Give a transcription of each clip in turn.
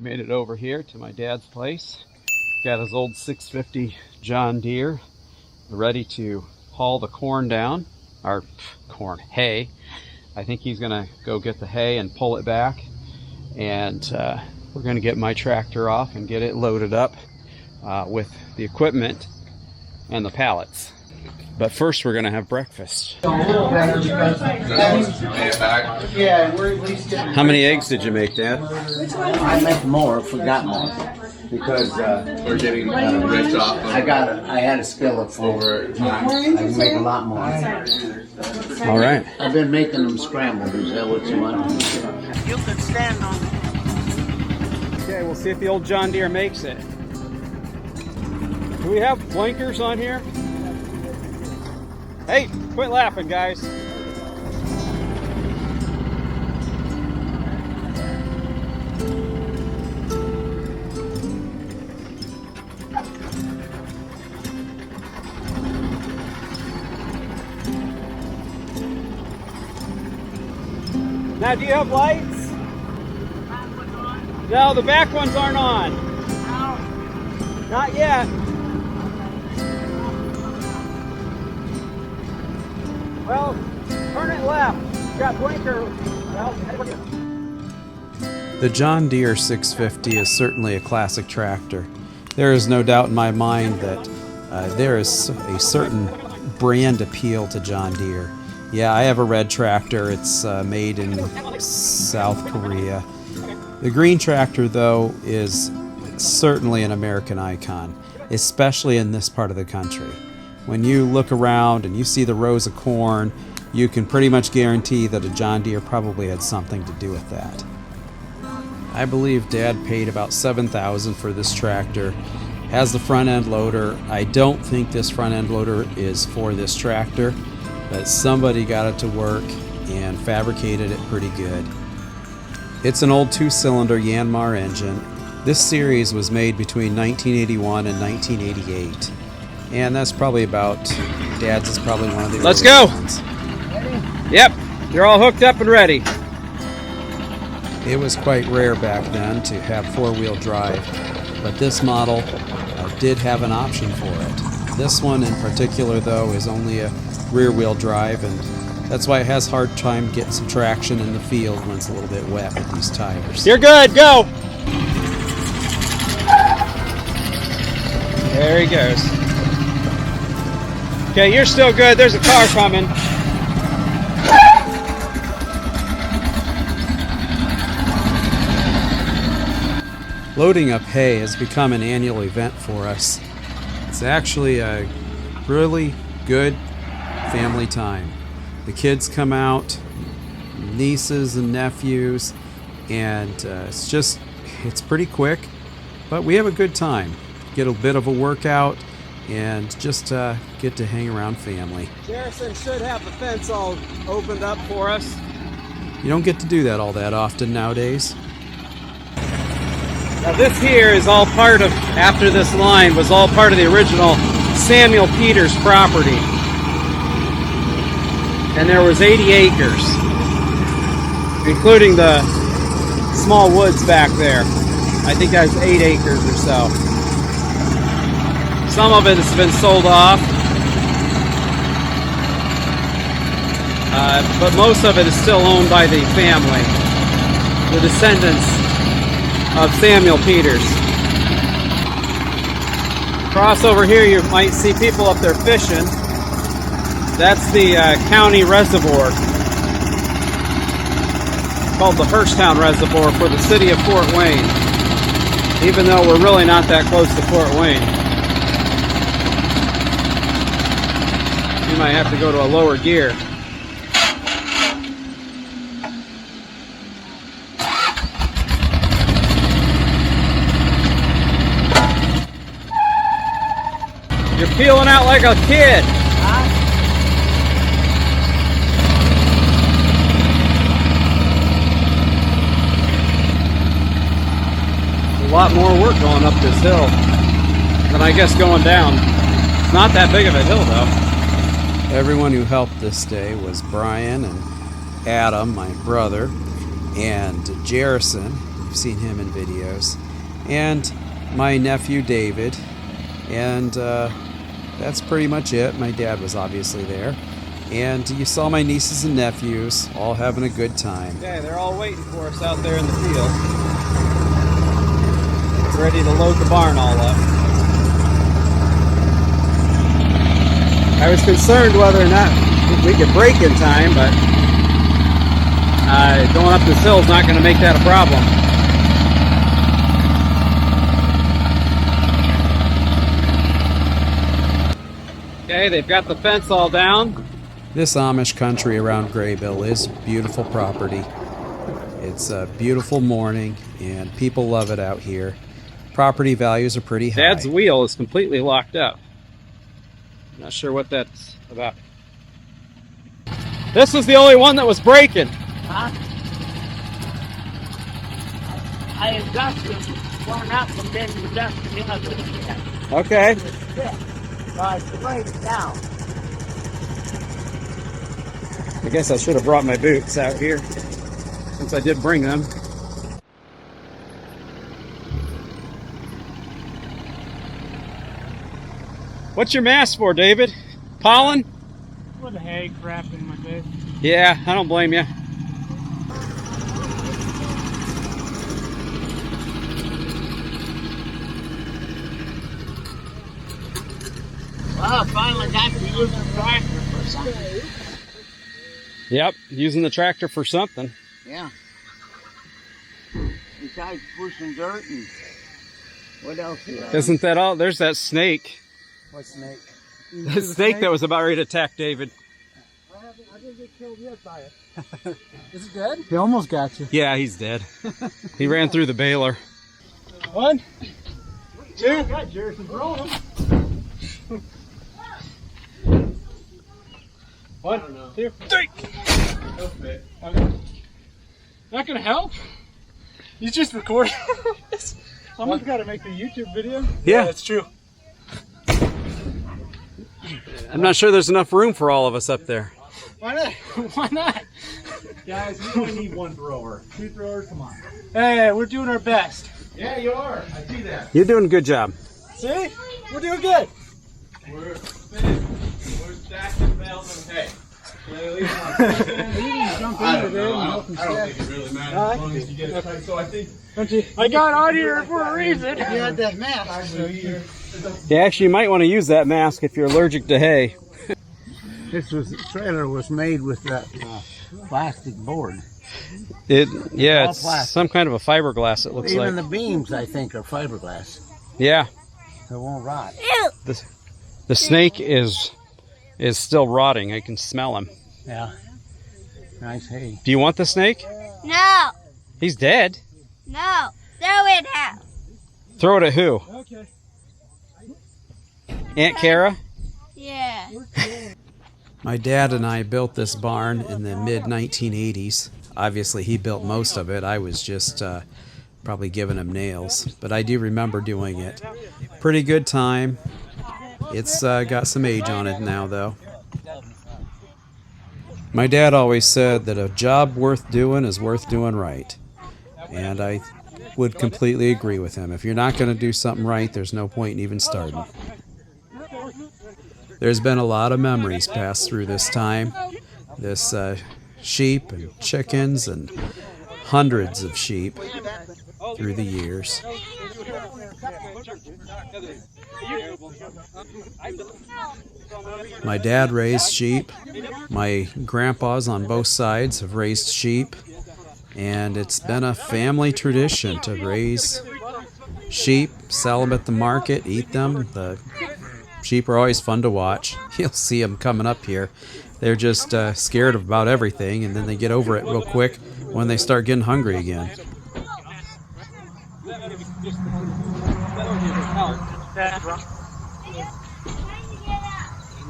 Made it over here to my dad's place. Got his old 650 John Deere ready to haul the corn down, or hay. I think he's gonna go get the hay and pull it back, and we're gonna get my tractor off and get it loaded up with the equipment and the pallets. But first we're gonna have breakfast. How many eggs did you make, Dad? I make more if we got more. Because we're getting rich off. I had a skillet full. I can make a lot more. All right. I've been making them scrambled. Is that what you want? You can stand on it. Okay, we'll see if the old John Deere makes it. Do we have blinkers on here? Hey, quit laughing, guys. Now, do you have lights? No, the back ones aren't on. Not yet. Well, turn it left. Got blinker. The John Deere 650 is certainly a classic tractor. There is no doubt in my mind that there is a certain brand appeal to John Deere. Yeah, I have a red tractor. It's made in South Korea. The green tractor, though, is certainly an American icon, especially in this part of the country. When you look around and you see the rows of corn, you can pretty much guarantee that a John Deere probably had something to do with that. I believe Dad paid about $7,000 for this tractor. Has the front end loader. I don't think this front end loader is for this tractor, but somebody got it to work and fabricated it pretty good. It's an old 2-cylinder Yanmar engine. This series was made between 1981 and 1988. And that's probably about, Dad's is probably one of the Let's go! ones. Yep, you're all hooked up and ready. It was quite rare back then to have 4-wheel drive, but this model did have an option for it. This one in particular, though, is only a rear-wheel drive, and that's why it has a hard time getting some traction in the field when it's a little bit wet with these tires. You're good, go! There he goes. Okay, you're still good. There's a car coming. Loading up hay has become an annual event for us. It's actually a really good family time. The kids come out, nieces and nephews, and it's pretty quick, but we have a good time. Get a bit of a workout and just get to hang around family. Garrison should have the fence all opened up for us. You don't get to do that all that often nowadays. Now this here is all part of, after this line, was all part of the original Samuel Peters property. And there was 80 acres, including the small woods back there. I think that's 8 acres or so. Some of it has been sold off, but most of it is still owned by the family, the descendants of Samuel Peters. Across over here you might see people up there fishing. That's the county reservoir, called the Hurstown Reservoir for the city of Fort Wayne, even though we're really not that close to Fort Wayne. You might have to go to a lower gear. You're peeling out like a kid. A lot more work going up this hill than I guess going down. It's not that big of a hill though. Everyone who helped this day was Brian and Adam, my brother, and Jerison, You've seen him in videos. And my nephew David. And that's pretty much it. My dad was obviously there. And you saw my nieces and nephews all having a good time. Okay, they're all waiting for us out there in the field. Ready to load the barn all up. I was concerned whether or not we could break in time, but going up this hill is not going to make that a problem. Okay, they've got the fence all down. This Amish country around Grabill is beautiful property. It's a beautiful morning, and people love it out here. Property values are pretty high. Dad's wheel is completely locked up. Not sure what that's about. This was the only one that was breaking. Huh? I adjusted one up and then adjusted the other again. Okay. So I sprayed it down. I guess I should have brought my boots out here, since I did bring them. What's your mask for, David? Pollen? With a hay crap in my face. Yeah, I don't blame you. Well, I finally got to use the tractor for something. Yep, using the tractor for something. Yeah. Besides pushing dirt and what else is there? Isn't that all? There's that snake. What snake? The snake that was about ready to attack David. I didn't get killed yet by it. Is it dead? He almost got you. Yeah, he's dead. He ran through the baler. 1, 2. I got Jerison throwing him. 1, 2, 3. Okay. Not gonna help. He's just recording. Someone's got to make the YouTube video. Yeah, that's true. I'm not sure there's enough room for all of us up there. Why not? Why not? Guys, we only need 1 thrower. 2 throwers, come on. Hey, we're doing our best. Yeah, you are. I see that. You're doing a good job. See? We're doing good. We're finished. We're stacking bales and hay. Jump in I there, don't know. and I help don't, him I don't stack. think it really matters as long as you get it tight. So I think I got out here for a reason. You had that mask. You actually might want to use that mask if you're allergic to hay. This trailer was made with that plastic board. Yeah, All it's plastic. some kind of a fiberglass, it looks Even like. the beams, I think, are fiberglass. Yeah. It won't rot. The snake is still rotting. I can smell him. Yeah. Nice hay. Do you want the snake? No, He's dead. no, throw it out. Throw it at who? Okay. Aunt Kara? Yeah. My dad and I built this barn in the mid-1980s. Obviously, he built most of it. I was just probably giving him nails. But I do remember doing it. Pretty good time. It's got some age on it now, though. My dad always said that a job worth doing is worth doing right. And I would completely agree with him. If you're not going to do something right, there's no point in even starting. There's been a lot of memories passed through this time. This sheep and chickens and hundreds of sheep through the years. My dad raised sheep. My grandpas on both sides have raised sheep. And it's been a family tradition to raise sheep, sell them at the market, eat them. The sheep are always fun to watch. You'll see them coming up here. They're just scared of about everything, and then they get over it real quick when they start getting hungry again.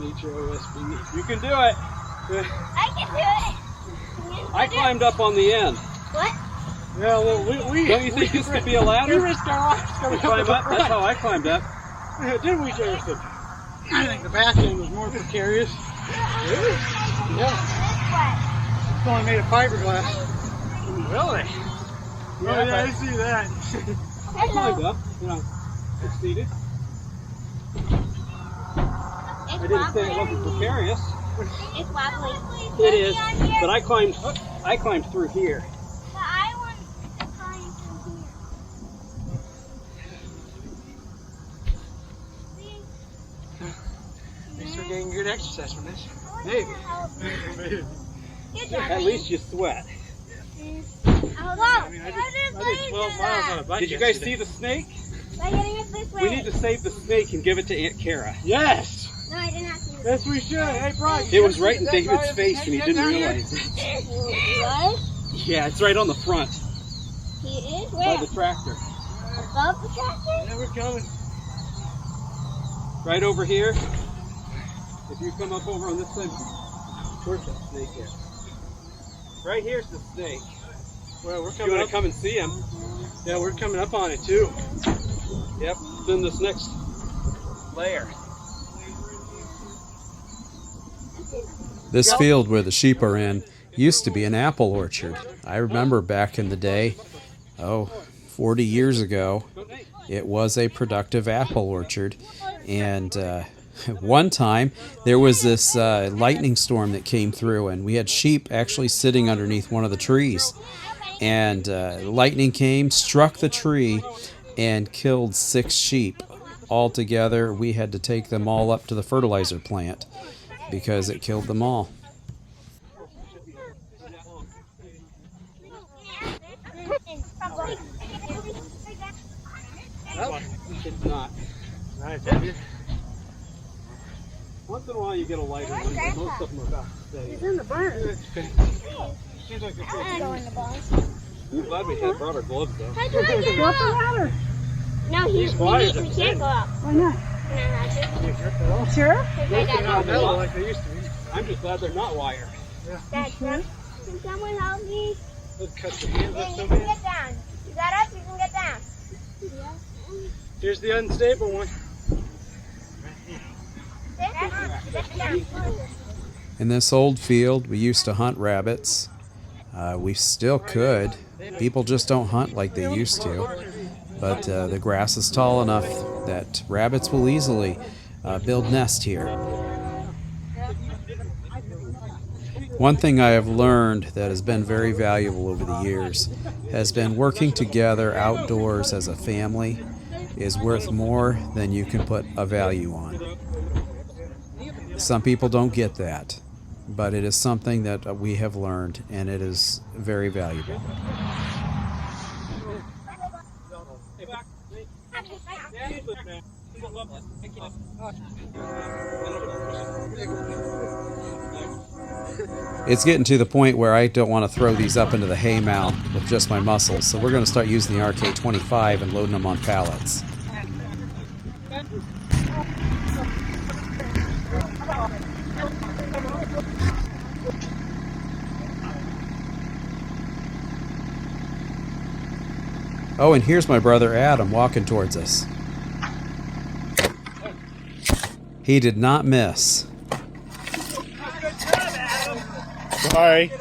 You can do it. I can do it. I climbed up on the end. What? Yeah, well, we Don't you think this could be a ladder? we risked our lives coming Climb up. up? That's how I climbed up. Didn't we, Jason? I think the back end was more precarious. Really? Yeah. It's only made of fiberglass. Really? yeah, I see that. I climbed up, succeeded. I didn't say it wasn't precarious. It's wobbly. It is, but I climbed through here. But I want to climb from here. Thanks for getting good exercise from this. Maybe. At least you sweat. I did 12 miles on a bike. Did you guys see the snake? By getting it this way. We need to save the snake and give it to Aunt Kara. Yes! No, I did not see it. Yes, we should. Hey, Brian. It was right in David's face and he didn't realize it. What? Yeah, it's right on the front He is? by Where? the tractor. Above the tractor? Yeah, we're coming. Right over here. If you come up over on this side, where's that snake at? Right here's the snake. Well, we're You coming want up. to come and see him? Yeah, we're coming up on it too. Yep, it's in this next layer. This field where the sheep are in used to be an apple orchard. I remember back in the day, 40 years ago, it was a productive apple orchard. And one time there was this lightning storm that came through, and we had sheep actually sitting underneath one of the trees. And lightning came, struck the tree, and killed 6 sheep. Altogether, we had to take them all up to the fertilizer plant because it killed them all. It's not. Nice, have you? Once in a while you get a lighter one, but most of them are about the same. It's in the barn. Seems like it's I go in the ball. I'm glad we had brought our gloves though. How do I get Go up the up? ladder. No, we can't go up. Why not? Can I not do? Sure? Because my dad Not told me. metal like they used to be. I'm just glad they're not wire. Dad, can someone help me? Let's cut your hands up Then so you can bad. get down. You got up, you can get down. Here's the unstable one. In this old field, we used to hunt rabbits. We still could. People just don't hunt like they used to. But the grass is tall enough that rabbits will easily build nests here. One thing I have learned that has been very valuable over the years has been working together outdoors as a family is worth more than you can put a value on. Some people don't get that, but it is something that we have learned, and it is very valuable. It's getting to the point where I don't want to throw these up into the hay mound with just my muscles, so we're going to start using the RK-25 and loading them on pallets. Oh, and here's my brother Adam walking towards us. He did not miss. Sorry.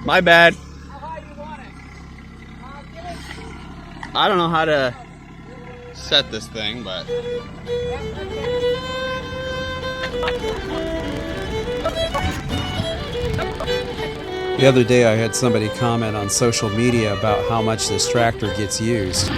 My bad. I don't know how to set this thing, but The other day I had somebody comment on social media about how much this tractor gets used.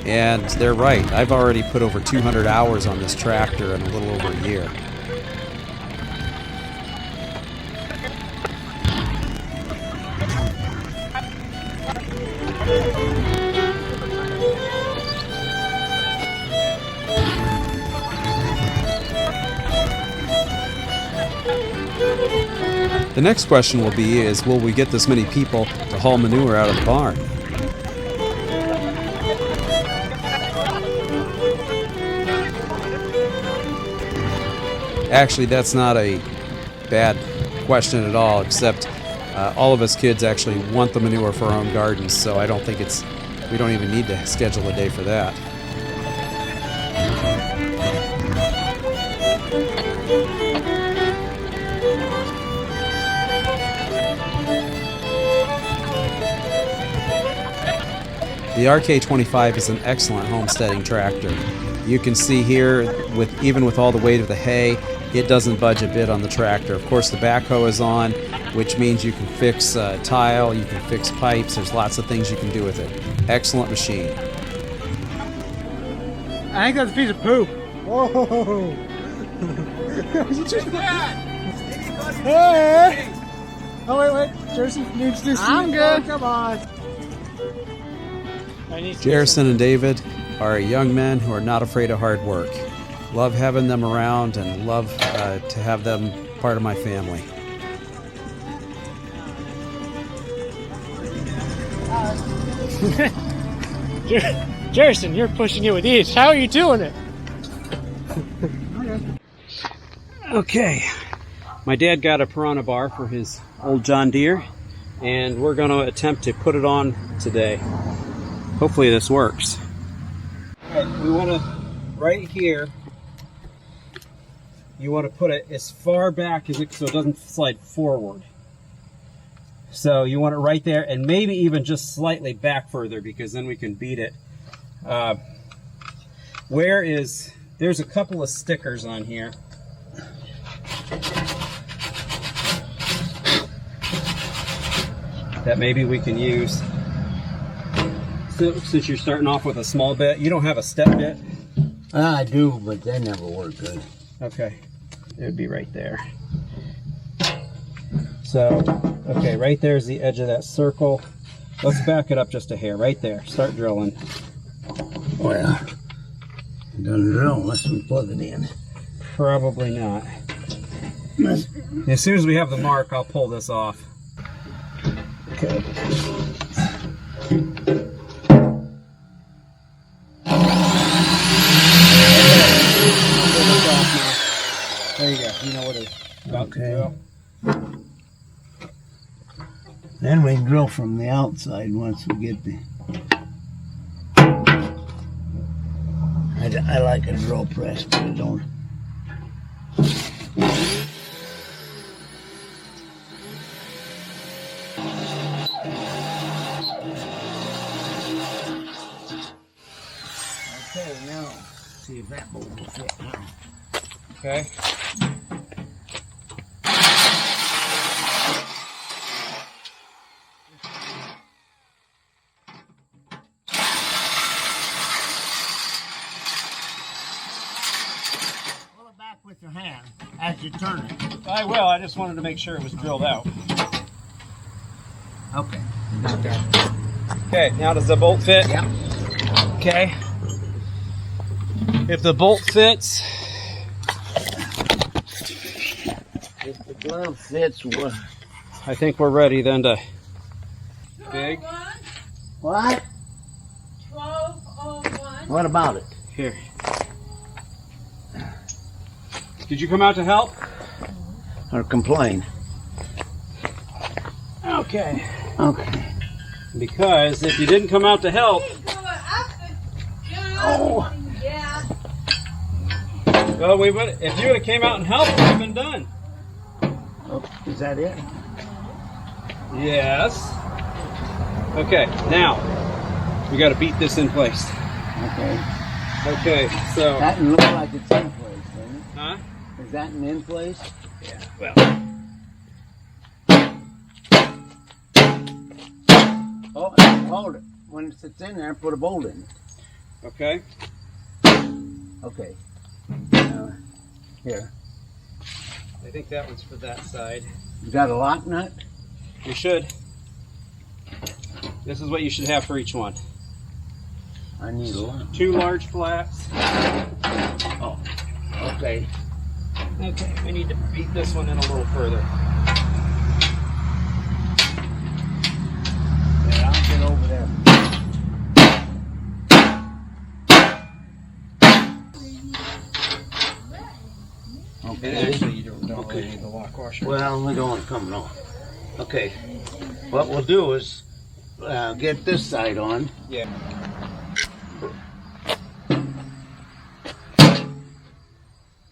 And they're right. I've already put over 200 hours on this tractor in a little over a year. The next question will be is, will we get this many people to haul manure out of the barn? Actually, that's not a bad question at all, except all of us kids actually want the manure for our own gardens, so I don't think we don't even need to schedule a day for that. The RK25 is an excellent homesteading tractor. You can see here, even with all the weight of the hay, it doesn't budge a bit on the tractor. Of course, the backhoe is on, which means you can fix tile, you can fix pipes. There's lots of things you can do with it. Excellent machine. I think that's a piece of poop. Whoa! Hey! Oh wait, Jersey needs to see. I'm good. Come on. Jerison and David are young men who are not afraid of hard work. Love having them around and love to have them part of my family. Jerison, you're pushing it with ease. How are you doing it? Okay, my dad got a Piranha bar for his old John Deere, and we're going to attempt to put it on today. Hopefully this works. Alright, we want to, right here, you want to put it as far back as it, so it doesn't slide forward. So you want it right there, and maybe even just slightly back further, because then we can beat it. There's a couple of stickers on here. That maybe we can use. So, since you're starting off with a small bit, you don't have a step bit? I do, but they never work good. Okay, it would be right there. So, okay, right there's the edge of that circle. Let's back it up just a hair, right there. Start drilling. Well, it doesn't drill unless we plug it in. Probably not. As soon as we have the mark, I'll pull this off. Okay. There you go. You know what it's about to drill. Then we can drill from the outside once we get the... I like a drill press, but I don't... Okay, now, see if that bolt will fit now. Okay. Pull it back with your hand as you turn it. I will. I just wanted to make sure it was drilled out. Okay, you got that. Okay, now does the bolt fit? Yep. Okay. If the bolt fits, If the glove fits, what? I think we're ready then to dig. What? 1201. What about it? Here. Did you come out to help? Or complain? Okay. Okay. Because if you didn't come out to help, Oh. Yeah. well, we would. If you would have came out and helped, it would have been done. Oh, is that it? Yes. Okay. Now we got to beat this in place. Okay. Okay. So. That looks like it's in place, doesn't it? Huh? Is that an in place? Yeah. Well. Oh, hold it. When it sits in there, put a bolt in it. Okay. Okay. Here. I think that one's for that side. You got a lock nut? You should. This is what you should have for each one. I need a lock. 2 large flats. Oh, okay. Okay, we need to beat this one in a little further. Yeah, I'll get over there. And Okay. actually, you don't really need the lock washer. Well, we don't want it coming off. Okay. What we'll do is get this side on. Yeah.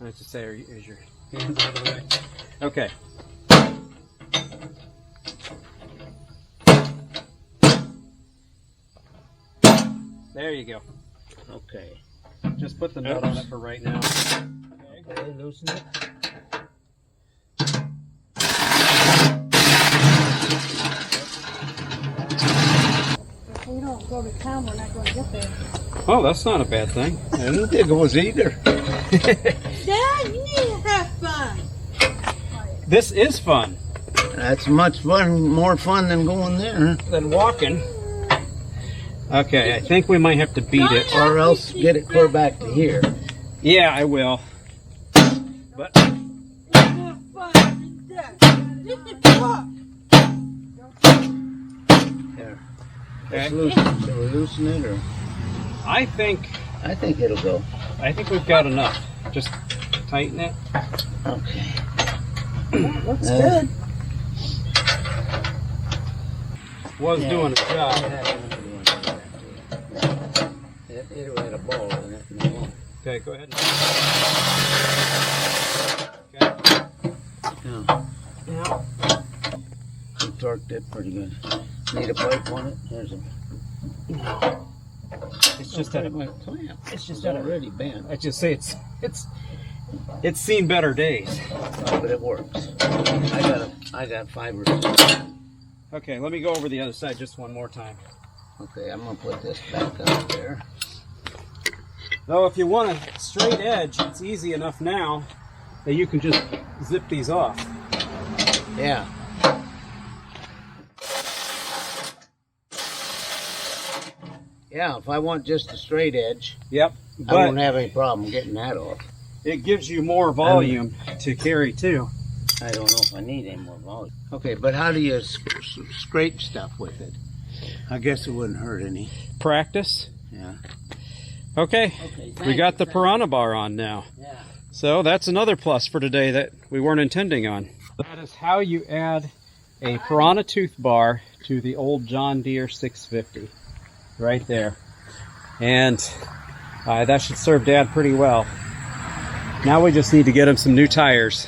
I have to say, is your hands out of the way? Okay. There you go. Okay. Just put the nut on it for right now. Okay, loosen it. If we don't go to town, we're not going to get there. Oh, that's not a bad thing. I didn't think it was either. Dad, you need to have fun. This is fun. That's much fun, more fun than going there. Than walking. Okay, I think we might have to beat it. Or else get it clear back to here. Yeah, I will. But Have fun. Dad, this is fun. There. okay. Let's loosen it. Shall we loosen it or? I think it'll go. we've got enough. Just tighten it. Okay. Looks good. Was doing a job. It'll hit a ball in it. No. Okay, go ahead. Yeah. We torqued it pretty good. Need a pipe on it? There's a. It's just at a, my clamp. it's just It's at a, already bent. I just say it's seen better days. Oh, but it works. I got fiber. Okay, let me go over the other side just one more time. Okay, I'm gonna put this back up there. Though if you want a straight edge, it's easy enough now that you can just zip these off. Yeah. Yeah, if I want just a straight edge, Yep, I won't but have any problem getting that off. it gives you more volume to carry too. I don't know if I need any more volume. Okay, but how do you scrape stuff with it? I guess it wouldn't hurt any. Practice. Yeah. Okay, Okay, we got the Piranha Bar on now. Yeah. So that's another plus for today that we weren't intending on. That is how you add a Piranha Tooth Bar to the old John Deere 650. Right there. And that should serve Dad pretty well. Now we just need to get him some new tires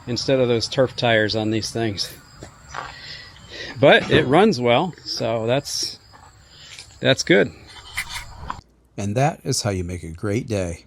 instead of those turf tires on these things. But it runs well, so that's good. And that is how you make a great day.